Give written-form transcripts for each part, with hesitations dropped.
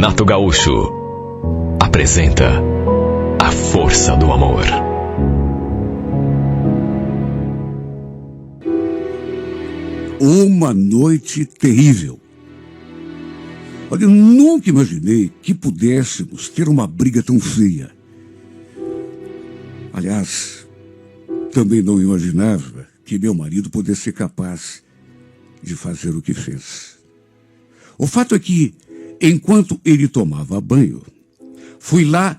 Renato Gaúcho apresenta A Força do Amor. Uma noite terrível. Olha, eu nunca imaginei que pudéssemos ter uma briga tão feia. Aliás, também não imaginava que meu marido pudesse ser capaz de fazer o que fez. O fato é que, enquanto ele tomava banho, fui lá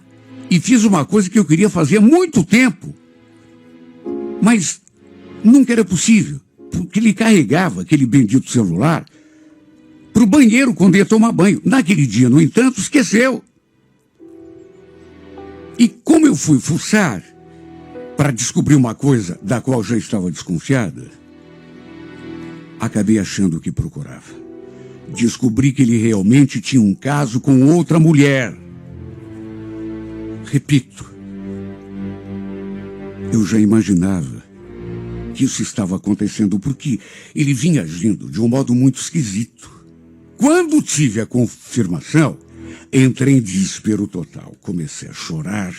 e fiz uma coisa que eu queria fazer há muito tempo. Mas nunca era possível, porque ele carregava aquele bendito celular para o banheiro quando ia tomar banho. Naquele dia, no entanto, esqueceu. E como eu fui fuçar para descobrir uma coisa da qual já estava desconfiada, acabei achando o que procurava. Descobri que ele realmente tinha um caso com outra mulher. Repito, eu já imaginava que isso estava acontecendo porque ele vinha agindo de um modo muito esquisito. Quando tive a confirmação, entrei em desespero total. Comecei a chorar.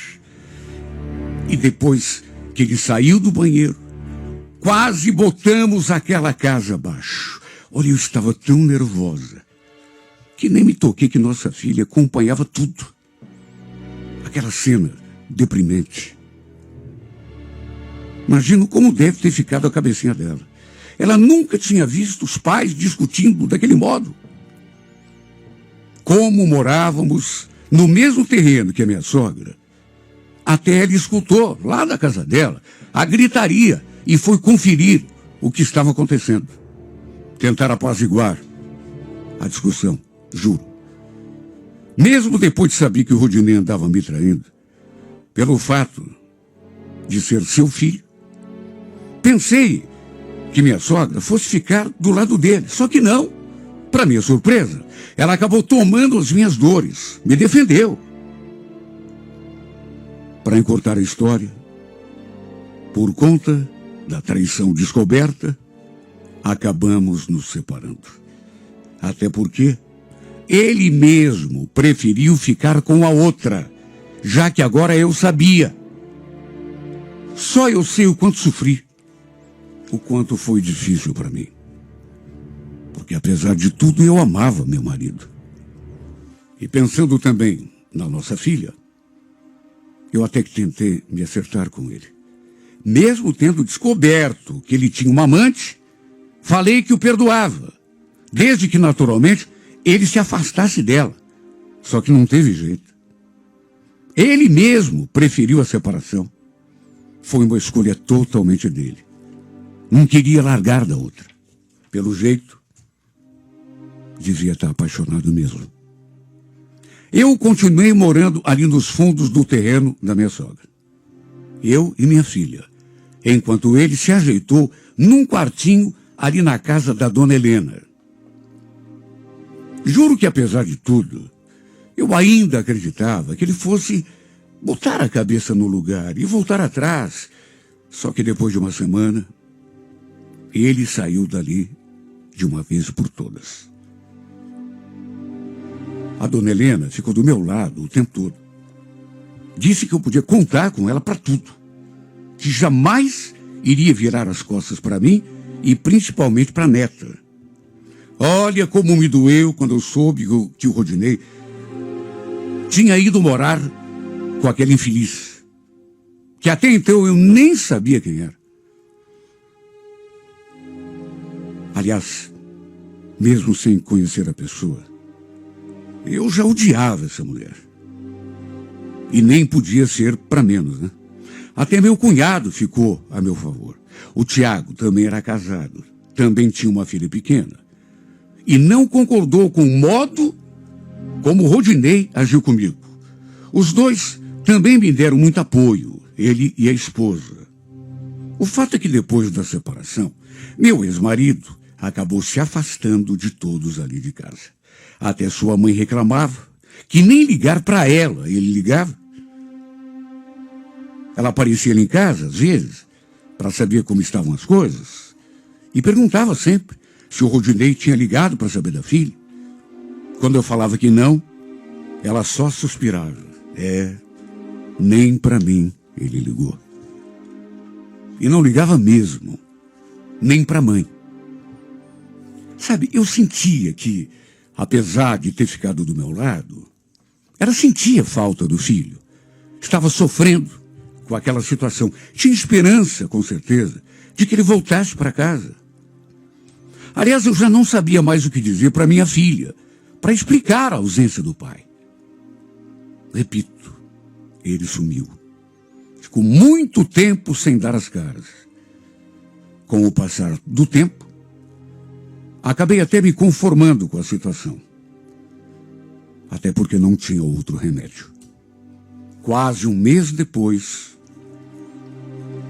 E depois que ele saiu do banheiro, quase botamos aquela casa abaixo. Olha, eu estava tão nervosa que nem me toquei que nossa filha acompanhava tudo. Aquela cena deprimente. Imagino como deve ter ficado a cabecinha dela. Ela nunca tinha visto os pais discutindo daquele modo. Como morávamos no mesmo terreno que a minha sogra, até ela escutou, lá da casa dela, a gritaria e foi conferir o que estava acontecendo. Tentar apaziguar a discussão, juro. Mesmo depois de saber que o Rodinei andava me traindo, pelo fato de ser seu filho, pensei que minha sogra fosse ficar do lado dele. Só que não. Para minha surpresa, ela acabou tomando as minhas dores, me defendeu. Para encurtar a história, por conta da traição descoberta, acabamos nos separando. Até porque ele mesmo preferiu ficar com a outra, já que agora eu sabia. Só eu sei o quanto sofri, o quanto foi difícil para mim. Porque apesar de tudo eu amava meu marido. E pensando também na nossa filha, eu até que tentei me acertar com ele. Mesmo tendo descoberto que ele tinha uma amante, falei que o perdoava, desde que naturalmente ele se afastasse dela. Só que não teve jeito. Ele mesmo preferiu a separação. Foi uma escolha totalmente dele. Não queria largar da outra. Pelo jeito, devia estar apaixonado mesmo. Eu continuei morando ali nos fundos do terreno da minha sogra. Eu e minha filha. Enquanto ele se ajeitou num quartinho ali na casa da dona Helena. Juro que apesar de tudo, eu ainda acreditava que ele fosse botar a cabeça no lugar e voltar atrás. Só que depois de uma semana, ele saiu dali de uma vez por todas. A dona Helena ficou do meu lado o tempo todo. Disse que eu podia contar com ela para tudo. Que jamais iria virar as costas para mim e principalmente para a neta. Olha como me doeu quando eu soube que o Rodinei tinha ido morar com aquele infeliz. Que até então eu nem sabia quem era. Aliás, mesmo sem conhecer a pessoa, eu já odiava essa mulher. E nem podia ser para menos, né? Até meu cunhado ficou a meu favor. O Tiago também era casado. Também tinha uma filha pequena. E não concordou com o modo como o Rodinei agiu comigo. Os dois também me deram muito apoio, ele e a esposa. O fato é que depois da separação, meu ex-marido acabou se afastando de todos ali de casa. Até sua mãe reclamava que nem ligar para ela ele ligava. Ela aparecia ali em casa, às vezes, para saber como estavam as coisas, e perguntava sempre se o Rodinei tinha ligado para saber da filha. Quando eu falava que não, Ela só suspirava. Nem para mim ele ligou. E não ligava mesmo, nem para a mãe. Sabe, eu sentia que, apesar de ter ficado do meu lado, ela sentia falta do filho. Estava sofrendo com aquela situação. Tinha esperança, com certeza, de que ele voltasse para casa. Aliás, eu já não sabia mais o que dizer para minha filha, para explicar a ausência do pai. Repito, ele sumiu. Ficou muito tempo sem dar as caras. Com o passar do tempo, acabei até me conformando com a situação. Até porque não tinha outro remédio. Quase um mês depois,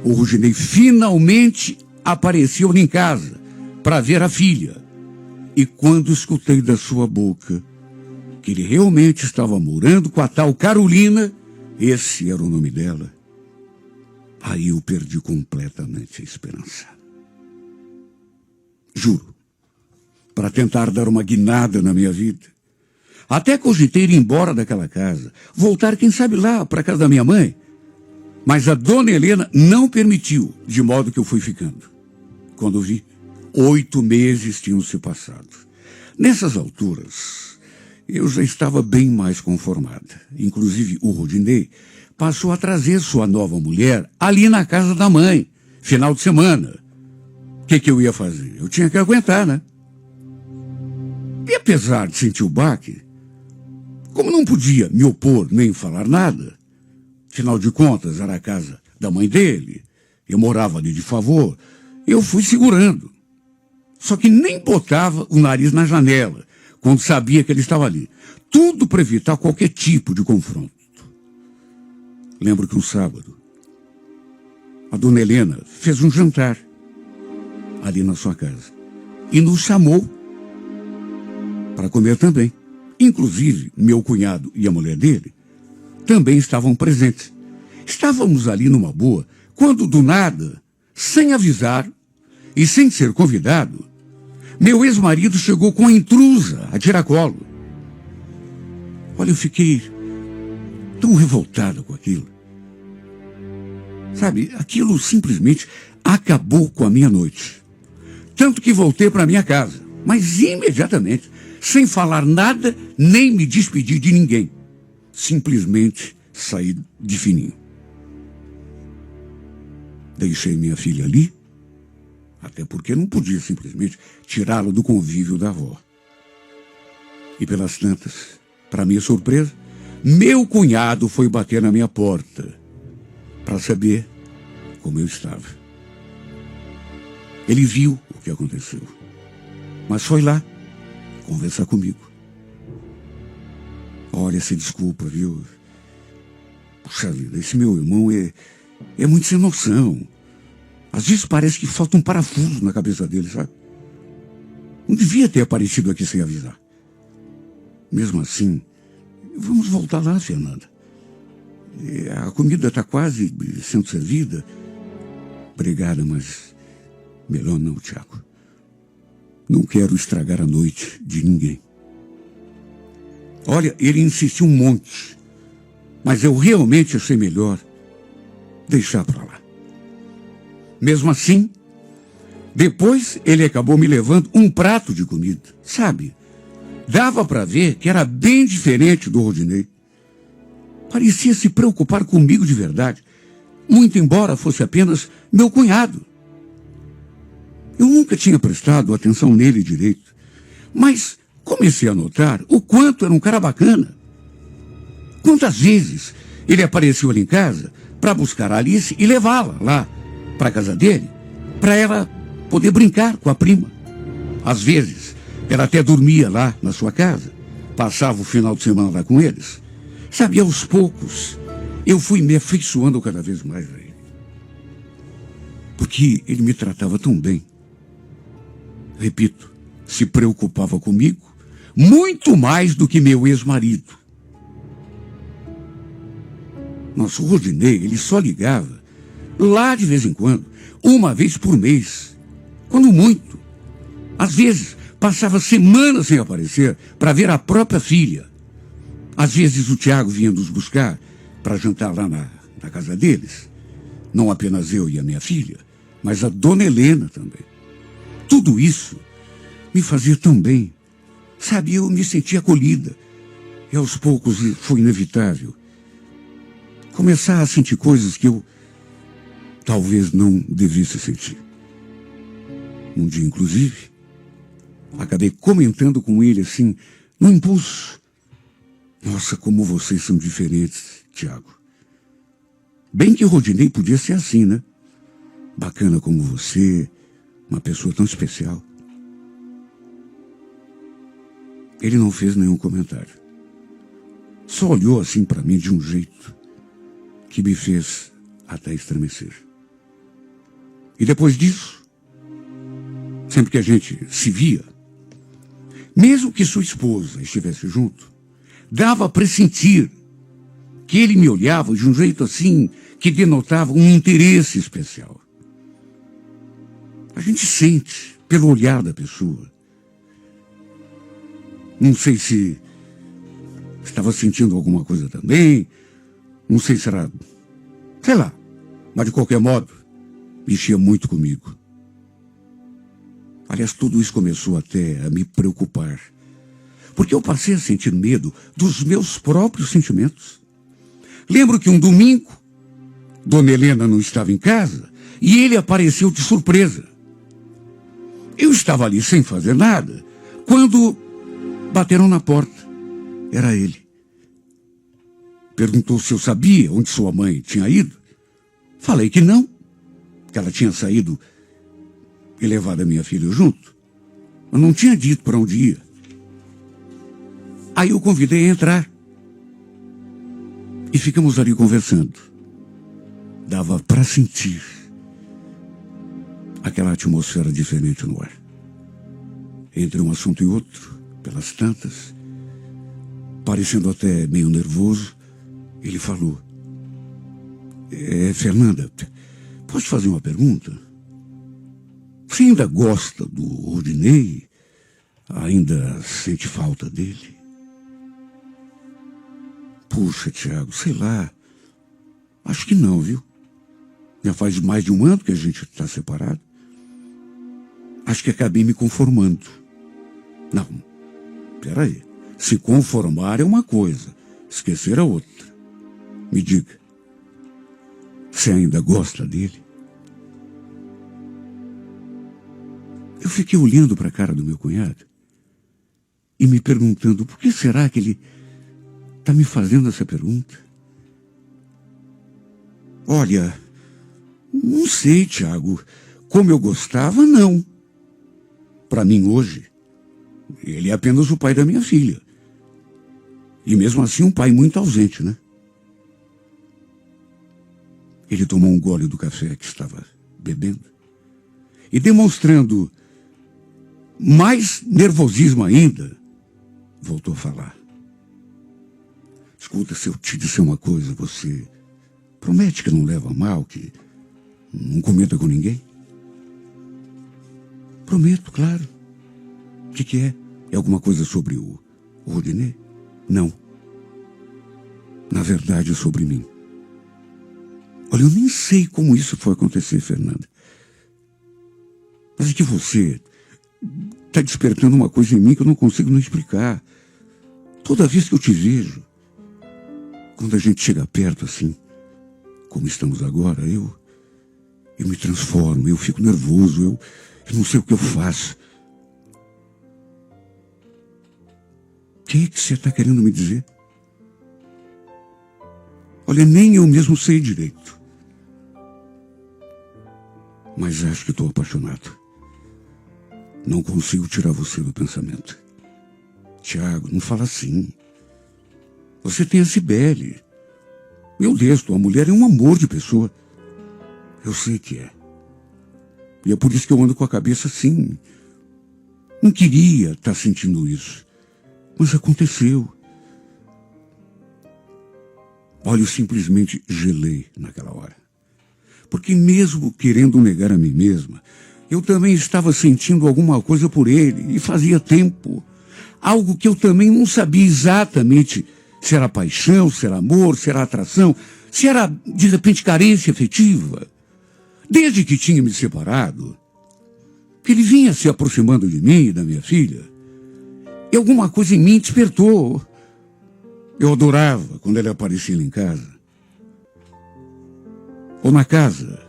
o Rudinei finalmente apareceu em casa para ver a filha. E quando escutei da sua boca que ele realmente estava morando com a tal Carolina, esse era o nome dela, aí eu perdi completamente a esperança. Juro, para tentar dar uma guinada na minha vida, até cogitei ir embora daquela casa, voltar, quem sabe lá, para a casa da minha mãe. Mas a dona Helena não permitiu, de modo que eu fui ficando. Quando vi, 8 meses tinham se passado. Nessas alturas, eu já estava bem mais conformada. Inclusive, o Rudinei passou a trazer sua nova mulher ali na casa da mãe, final de semana. O que eu ia fazer? Eu tinha que aguentar, né? E apesar de sentir o baque, como não podia me opor nem falar nada, afinal de contas era a casa da mãe dele, eu morava ali de favor, eu fui segurando. Só que nem botava o nariz na janela quando sabia que ele estava ali. Tudo para evitar qualquer tipo de confronto. Lembro que um sábado, a dona Helena fez um jantar ali na sua casa e nos chamou para comer também. Inclusive, meu cunhado e a mulher dele também estavam presentes. Estávamos ali numa boa, quando do nada, sem avisar e sem ser convidado, meu ex-marido chegou com a intrusa a tiracolo. Olha, eu fiquei tão revoltado com aquilo. Sabe, aquilo simplesmente acabou com a minha noite. Tanto que voltei para minha casa, mas imediatamente, sem falar nada, nem me despedir de ninguém. Simplesmente saí de fininho. Deixei minha filha ali, até porque não podia simplesmente tirá-la do convívio da avó. E pelas tantas, para minha surpresa, meu cunhado foi bater na minha porta para saber como eu estava. Ele viu o que aconteceu, mas foi lá conversar comigo. Olha, se desculpa, viu? Puxa vida, esse meu irmão é muito sem noção. Às vezes parece que falta um parafuso na cabeça dele, sabe? Não devia ter aparecido aqui sem avisar. Mesmo assim, vamos voltar lá, Fernanda. A comida está quase sendo servida. Obrigada, mas melhor não, Tiago. Não quero estragar a noite de ninguém. Olha, ele insistiu um monte, mas eu realmente achei melhor deixar para lá. Mesmo assim, depois ele acabou me levando um prato de comida. Sabe, dava para ver que era bem diferente do Rudinei. Parecia se preocupar comigo de verdade, muito embora fosse apenas meu cunhado. Eu nunca tinha prestado atenção nele direito, mas comecei a notar o quanto era um cara bacana. Quantas vezes ele apareceu ali em casa para buscar a Alice e levá-la lá para a casa dele, para ela poder brincar com a prima. Às vezes, ela até dormia lá na sua casa, passava o final de semana lá com eles. Sabe, aos poucos, eu fui me afeiçoando cada vez mais a ele. Porque ele me tratava tão bem. Repito, se preocupava comigo muito mais do que meu ex-marido. Nosso Rudinei, ele só ligava lá de vez em quando, uma vez por mês, quando muito. Às vezes, passava semanas sem aparecer para ver a própria filha. Às vezes o Tiago vinha nos buscar para jantar lá na casa deles. Não apenas eu e a minha filha, mas a dona Helena também. Tudo isso me fazia tão bem. Sabe, eu me sentia acolhida. E aos poucos foi inevitável começar a sentir coisas que eu talvez não devesse sentir. Um dia, inclusive, acabei comentando com ele assim, no impulso. Nossa, como vocês são diferentes, Tiago. Bem que o Rodinei podia ser assim, né? Bacana como você, uma pessoa tão especial. Ele não fez nenhum comentário. Só olhou assim para mim de um jeito que me fez até estremecer. E depois disso, sempre que a gente se via, mesmo que sua esposa estivesse junto, dava para sentir que ele me olhava de um jeito assim que denotava um interesse especial. A gente sente pelo olhar da pessoa. Não sei se estava sentindo alguma coisa também, não sei se era, sei lá, mas de qualquer modo, mexia muito comigo. Aliás, tudo isso começou até a me preocupar, porque eu passei a sentir medo dos meus próprios sentimentos. Lembro que um domingo, Dona Helena não estava em casa e ele apareceu de surpresa. Eu estava ali sem fazer nada, quando bateram na porta. Era ele. Perguntou se eu sabia onde sua mãe tinha ido. Falei que não, que ela tinha saído e levado a minha filha junto. Eu não tinha dito para onde ia. Aí eu convidei a entrar. E ficamos ali conversando. Dava para sentir aquela atmosfera diferente no ar. Entre um assunto e outro, pelas tantas, parecendo até meio nervoso, ele falou: Fernanda, posso fazer uma pergunta? Você ainda gosta do Rodinei? Ainda sente falta dele? Puxa, Tiago, sei lá. Acho que não, viu? Já faz mais de um ano que a gente está separado. Acho que acabei me conformando. Não, peraí. Se conformar é uma coisa, esquecer é outra. Me diga, você ainda gosta dele? Eu fiquei olhando para a cara do meu cunhado e me perguntando por que será que ele está me fazendo essa pergunta. Olha, não sei, Tiago, como eu gostava, não. Para mim hoje, ele é apenas o pai da minha filha. E mesmo assim um pai muito ausente, né? Ele tomou um gole do café que estava bebendo e, demonstrando mais nervosismo ainda, voltou a falar. Escuta, se eu te disser uma coisa, você promete que não leva a mal, que não comenta com ninguém? Prometo, claro. O que é? É alguma coisa sobre o Rodinei? Não. Na verdade, é sobre mim. Olha, eu nem sei como isso foi acontecer, Fernanda. Mas é que você está despertando uma coisa em mim que eu não consigo não explicar. Toda vez que eu te vejo, quando a gente chega perto assim, como estamos agora, eu me transformo, eu fico nervoso, eu não sei o que eu faço. O que você está querendo me dizer? Olha, nem eu mesmo sei direito. Mas acho que estou apaixonado. Não consigo tirar você do pensamento. Tiago, não fala assim. Você tem a Cibele. Meu Deus, tua mulher é um amor de pessoa. Eu sei que é. E é por isso que eu ando com a cabeça assim. Não queria estar sentindo isso. Mas aconteceu. Olha, eu simplesmente gelei naquela hora. Porque mesmo querendo negar a mim mesma, eu também estava sentindo alguma coisa por ele. E fazia tempo. Algo que eu também não sabia exatamente se era paixão, se era amor, se era atração, se era, de repente, carência afetiva. Desde que tinha me separado, que ele vinha se aproximando de mim e da minha filha, e alguma coisa em mim despertou. Eu adorava quando ele aparecia lá em casa. Ou na casa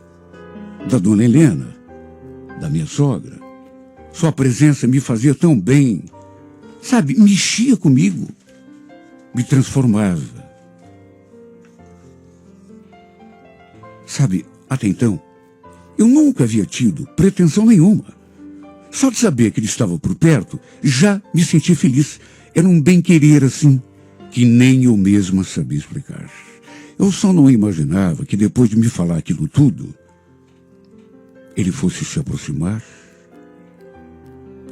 da dona Helena, da minha sogra. Sua presença me fazia tão bem, sabe, mexia comigo, me transformava. Sabe, até então, eu nunca havia tido pretensão nenhuma. Só de saber que ele estava por perto, já me sentia feliz. Era um bem-querer assim, que nem eu mesma sabia explicar. Eu só não imaginava que depois de me falar aquilo tudo, ele fosse se aproximar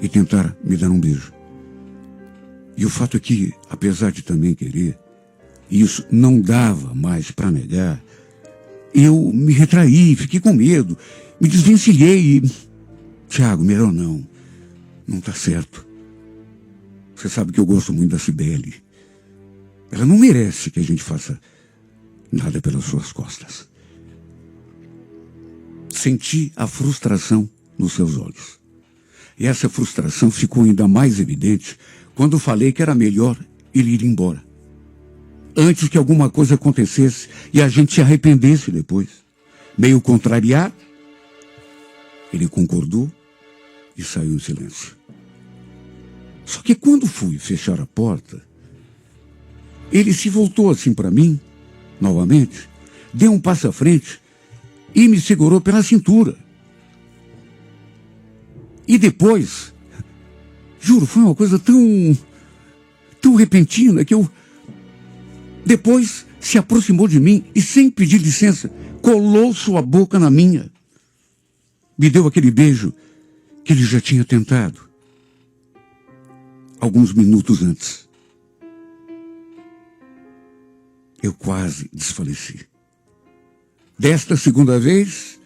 e tentar me dar um beijo. E o fato é que, apesar de também querer, e isso não dava mais para negar, eu me retraí, fiquei com medo, me desvencilhei e... Tiago, melhor não. Não está certo. Você sabe que eu gosto muito da Cibele. Ela não merece que a gente faça nada pelas suas costas. Senti a frustração nos seus olhos. E essa frustração ficou ainda mais evidente quando falei que era melhor ele ir embora. Antes que alguma coisa acontecesse e a gente se arrependesse depois. Meio contrariado, ele concordou e saiu em silêncio. Só que quando fui fechar a porta, ele se voltou assim para mim, novamente, deu um passo à frente e me segurou pela cintura. E depois, juro, foi uma coisa tão repentina que eu... Depois se aproximou de mim e, sem pedir licença, colou sua boca na minha. Me deu aquele beijo que ele já tinha tentado alguns minutos antes. Eu quase desfaleci. Desta segunda vez,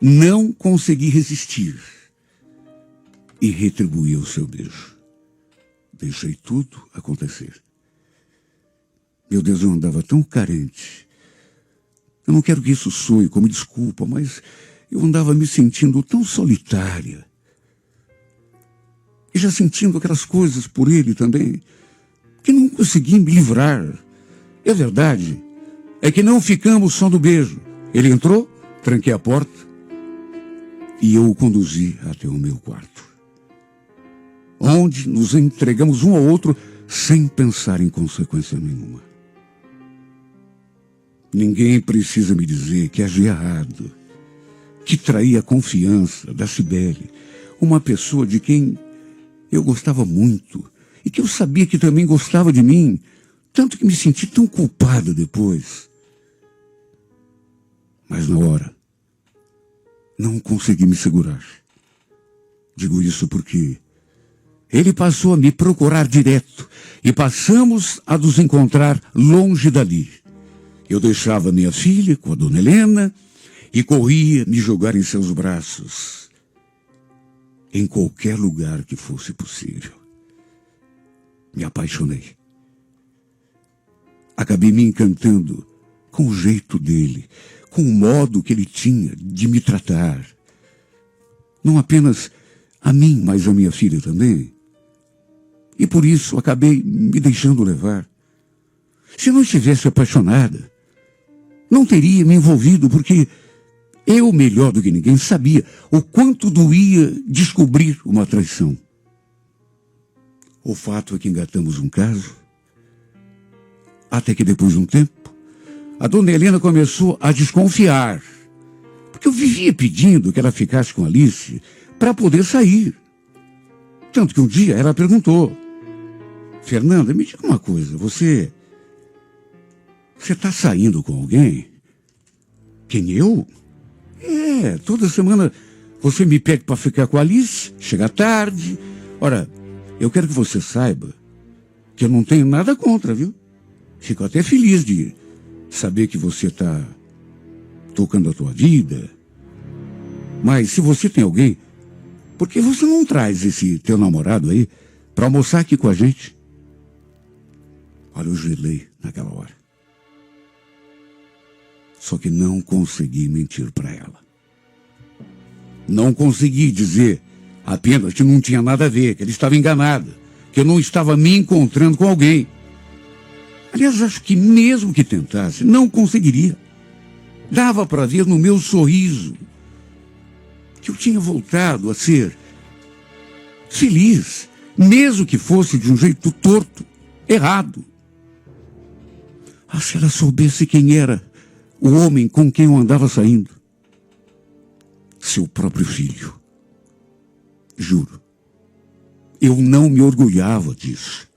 não consegui resistir e retribuí o seu beijo. Deixei tudo acontecer. Meu Deus, eu andava tão carente. Eu não quero que isso soe como desculpa, mas eu andava me sentindo tão solitária. E já sentindo aquelas coisas por ele também, que não consegui me livrar. E a verdade é que não ficamos só no beijo. Ele entrou, tranquei a porta e eu o conduzi até o meu quarto, onde nos entregamos um ao outro sem pensar em consequência nenhuma. Ninguém precisa me dizer que agi errado, que traí a confiança da Cibele, uma pessoa de quem eu gostava muito e que eu sabia que também gostava de mim, tanto que me senti tão culpada depois. Mas na hora, não consegui me segurar. Digo isso porque ele passou a me procurar direto e passamos a nos encontrar longe dali. Eu deixava minha filha com a dona Helena e corria me jogar em seus braços, em qualquer lugar que fosse possível. Me apaixonei. Acabei me encantando com o jeito dele, com o modo que ele tinha de me tratar. Não apenas a mim, mas a minha filha também. E por isso acabei me deixando levar. Se não estivesse apaixonada, não teria me envolvido, porque eu, melhor do que ninguém, sabia o quanto doía descobrir uma traição. O fato é que engatamos um caso, até que depois de um tempo, a dona Helena começou a desconfiar, porque eu vivia pedindo que ela ficasse com Alice para poder sair. Tanto que um dia ela perguntou: Fernanda, me diga uma coisa, você está saindo com alguém? Quem, eu? Toda semana você me pede para ficar com a Alice, chega tarde. Ora, eu quero que você saiba que eu não tenho nada contra, viu? Fico até feliz de saber que você está tocando a tua vida. Mas se você tem alguém, por que você não traz esse teu namorado aí para almoçar aqui com a gente? Olha, eu gelei naquela hora. Só que não consegui mentir para ela. Não consegui dizer apenas que não tinha nada a ver, que ela estava enganada, que eu não estava me encontrando com alguém. Aliás, acho que mesmo que tentasse, não conseguiria. Dava para ver no meu sorriso que eu tinha voltado a ser feliz, mesmo que fosse de um jeito torto, errado. Ah, se ela soubesse quem era o homem com quem eu andava saindo. Seu próprio filho. Juro. Eu não me orgulhava disso.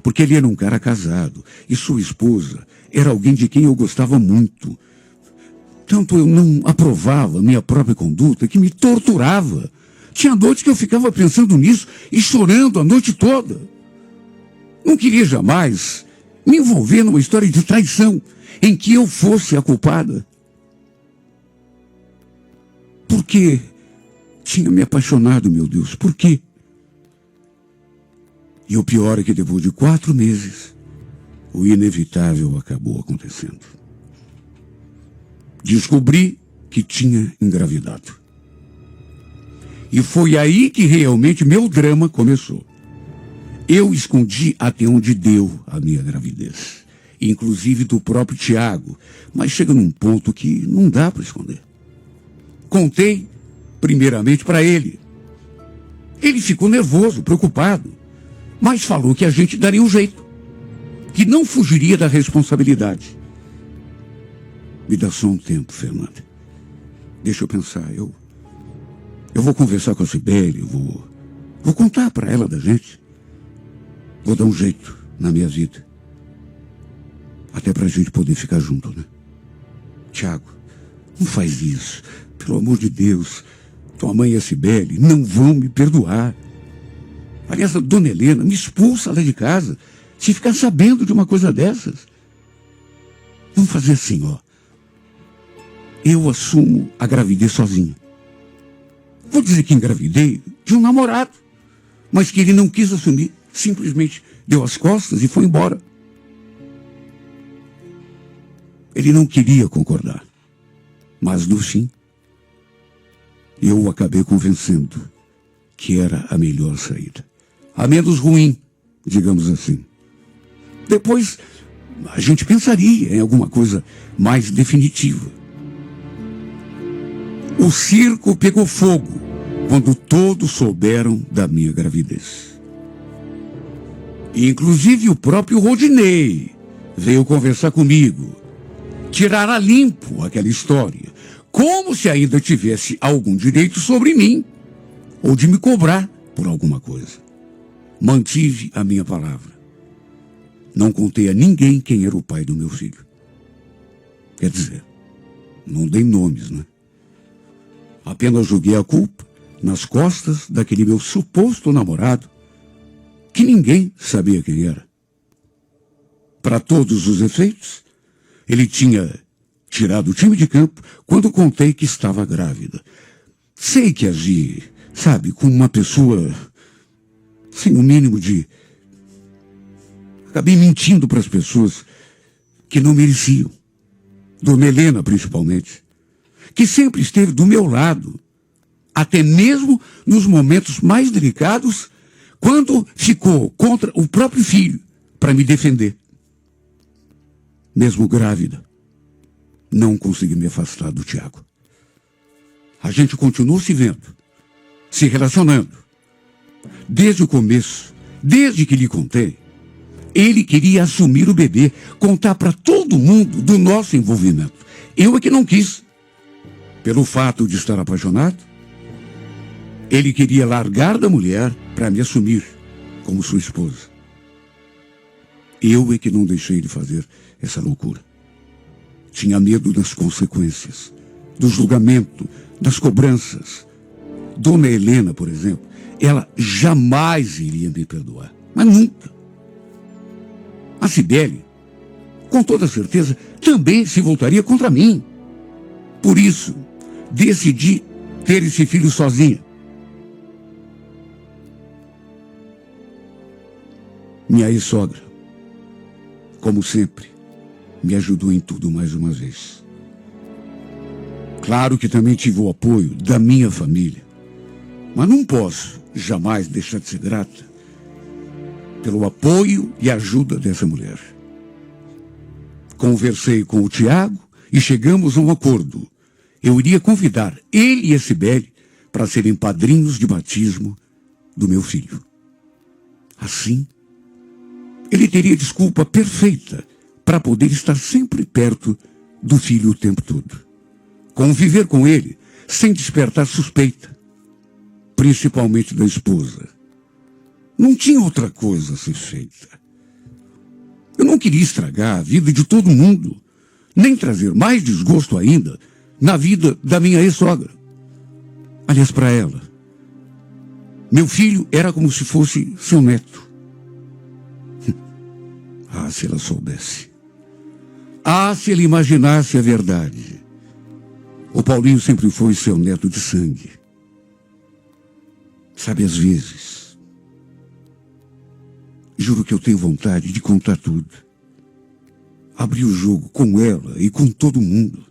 Porque ele era um cara casado e sua esposa era alguém de quem eu gostava muito. Tanto eu não aprovava minha própria conduta que me torturava. Tinha noites que eu ficava pensando nisso e chorando a noite toda. Não queria jamais me envolver numa história de traição em que eu fosse a culpada. Por que tinha me apaixonado, meu Deus? Por quê? E o pior é que depois de 4 meses, o inevitável acabou acontecendo. Descobri que tinha engravidado. E foi aí que realmente meu drama começou. Eu escondi até onde deu a minha gravidez, inclusive do próprio Tiago, mas chega num ponto que não dá para esconder. Contei primeiramente para ele. Ele ficou nervoso, preocupado, mas falou que a gente daria um jeito, que não fugiria da responsabilidade. Me dá só um tempo, Fernanda. Deixa eu pensar. Eu vou conversar com a Cibele, vou contar para ela da gente. Vou dar um jeito na minha vida. Até pra gente poder ficar junto, né? Tiago, não faz isso. Pelo amor de Deus. Tua mãe e a Cibele não vão me perdoar. Aliás, a dona Helena me expulsa lá de casa se ficar sabendo de uma coisa dessas. Vamos fazer assim, ó. Eu assumo a gravidez sozinho. Vou dizer que engravidei de um namorado, mas que ele não quis assumir. Simplesmente deu as costas e foi embora. Ele não queria concordar. Mas no fim, eu acabei convencendo que era a melhor saída. A menos ruim, digamos assim. Depois, a gente pensaria em alguma coisa mais definitiva. O circo pegou fogo quando todos souberam da minha gravidez. Inclusive o próprio Rodinei veio conversar comigo, tirar a limpo aquela história, como se ainda tivesse algum direito sobre mim, ou de me cobrar por alguma coisa. Mantive a minha palavra. Não contei a ninguém quem era o pai do meu filho. Quer dizer, não dei nomes, né? Apenas joguei a culpa nas costas daquele meu suposto namorado, que ninguém sabia quem era. Para todos os efeitos, ele tinha tirado o time de campo quando contei que estava grávida. Sei que agi, sabe, com uma pessoa sem o mínimo de... Acabei mentindo para as pessoas que não mereciam. Dona Helena, principalmente, que sempre esteve do meu lado, até mesmo nos momentos mais delicados, quando ficou contra o próprio filho para me defender. Mesmo grávida, não consegui me afastar do Tiago. A gente continuou se vendo, se relacionando. Desde o começo, desde que lhe contei, ele queria assumir o bebê, contar para todo mundo do nosso envolvimento. Eu é que não quis. Pelo fato de estar apaixonado, ele queria largar da mulher para me assumir como sua esposa. Eu é que não deixei de fazer essa loucura. Tinha medo das consequências, do julgamento, das cobranças. Dona Helena, por exemplo, ela jamais iria me perdoar. Mas nunca. A Cibele, com toda certeza, também se voltaria contra mim. Por isso, decidi ter esse filho sozinha. Minha ex-sogra como sempre, me ajudou em tudo mais uma vez. Claro que também tive o apoio da minha família, mas não posso jamais deixar de ser grata pelo apoio e ajuda dessa mulher. Conversei com o Tiago e chegamos a um acordo. Eu iria convidar ele e a Cibele para serem padrinhos de batismo do meu filho. Assim, ele teria desculpa perfeita para poder estar sempre perto do filho o tempo todo. Conviver com ele sem despertar suspeita, principalmente da esposa. Não tinha outra coisa a ser feita. Eu não queria estragar a vida de todo mundo, nem trazer mais desgosto ainda na vida da minha ex-sogra. Aliás, para ela, meu filho era como se fosse seu neto. Ah, se ela soubesse. Ah, se ele imaginasse a verdade. O Paulinho sempre foi seu neto de sangue. Sabe, às vezes, juro que eu tenho vontade de contar tudo. Abrir o jogo com ela e com todo mundo.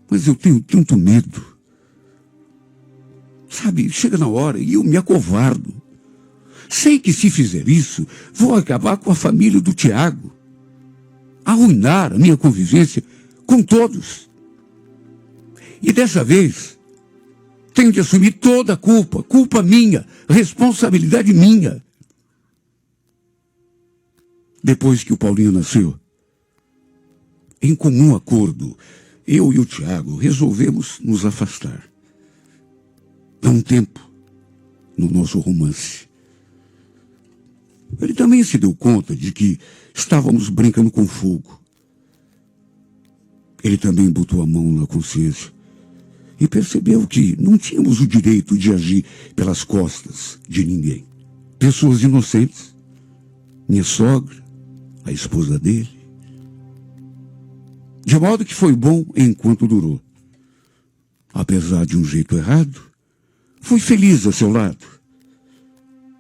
Mas eu tenho tanto medo. Sabe, chega na hora e eu me acovardo. Sei que se fizer isso, vou acabar com a família do Tiago. Arruinar a minha convivência com todos. E dessa vez, tenho de assumir toda a culpa. Culpa minha, responsabilidade minha. Depois que o Paulinho nasceu, em comum acordo, eu e o Tiago resolvemos nos afastar. Dá um tempo no nosso romance. Ele também se deu conta de que estávamos brincando com fogo. Ele também botou a mão na consciência e percebeu que não tínhamos o direito de agir pelas costas de ninguém. Pessoas inocentes, minha sogra, a esposa dele. De modo que foi bom enquanto durou. Apesar de um jeito errado, fui feliz a seu lado.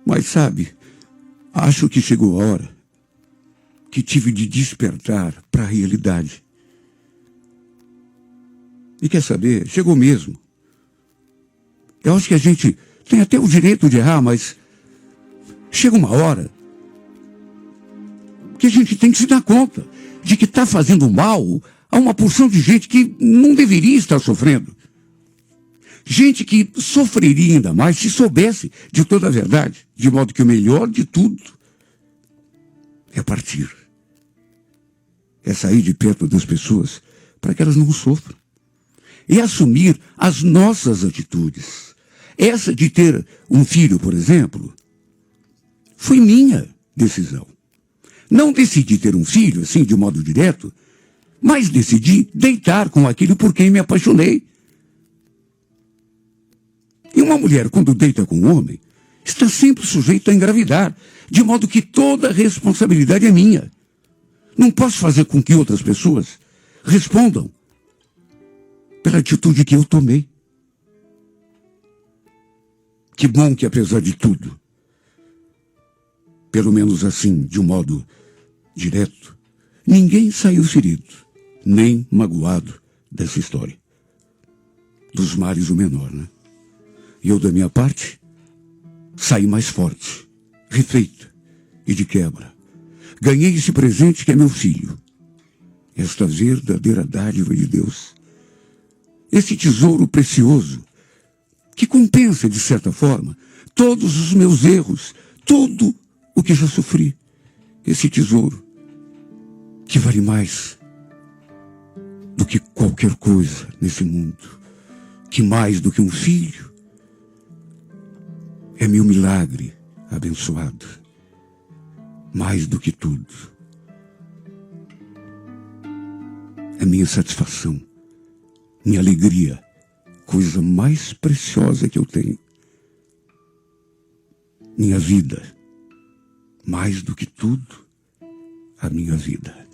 Mas sabe, acho que chegou a hora que tive de despertar para a realidade. E quer saber, chegou mesmo. Eu acho que a gente tem até o direito de errar, mas chega uma hora que a gente tem que se dar conta de que está fazendo mal a uma porção de gente que não deveria estar sofrendo. Gente que sofreria ainda mais se soubesse de toda a verdade. De modo que o melhor de tudo é partir. É sair de perto das pessoas para que elas não sofram. É assumir as nossas atitudes. Essa de ter um filho, por exemplo, foi minha decisão. Não decidi ter um filho, assim, de modo direto, mas decidi deitar com aquele por quem me apaixonei. E uma mulher, quando deita com um homem, está sempre sujeita a engravidar, de modo que toda a responsabilidade é minha. Não posso fazer com que outras pessoas respondam pela atitude que eu tomei. Que bom que, apesar de tudo, pelo menos assim, de um modo direto, ninguém saiu ferido, nem magoado dessa história. Dos males o menor, né? E eu, da minha parte, saí mais forte, refeita e de quebra. Ganhei esse presente que é meu filho. Esta verdadeira dádiva de Deus. Esse tesouro precioso que compensa, de certa forma, todos os meus erros, tudo o que já sofri. Esse tesouro que vale mais do que qualquer coisa nesse mundo, que mais do que um filho, é meu milagre abençoado, mais do que tudo. É minha satisfação, minha alegria, coisa mais preciosa que eu tenho. Minha vida, mais do que tudo, a minha vida.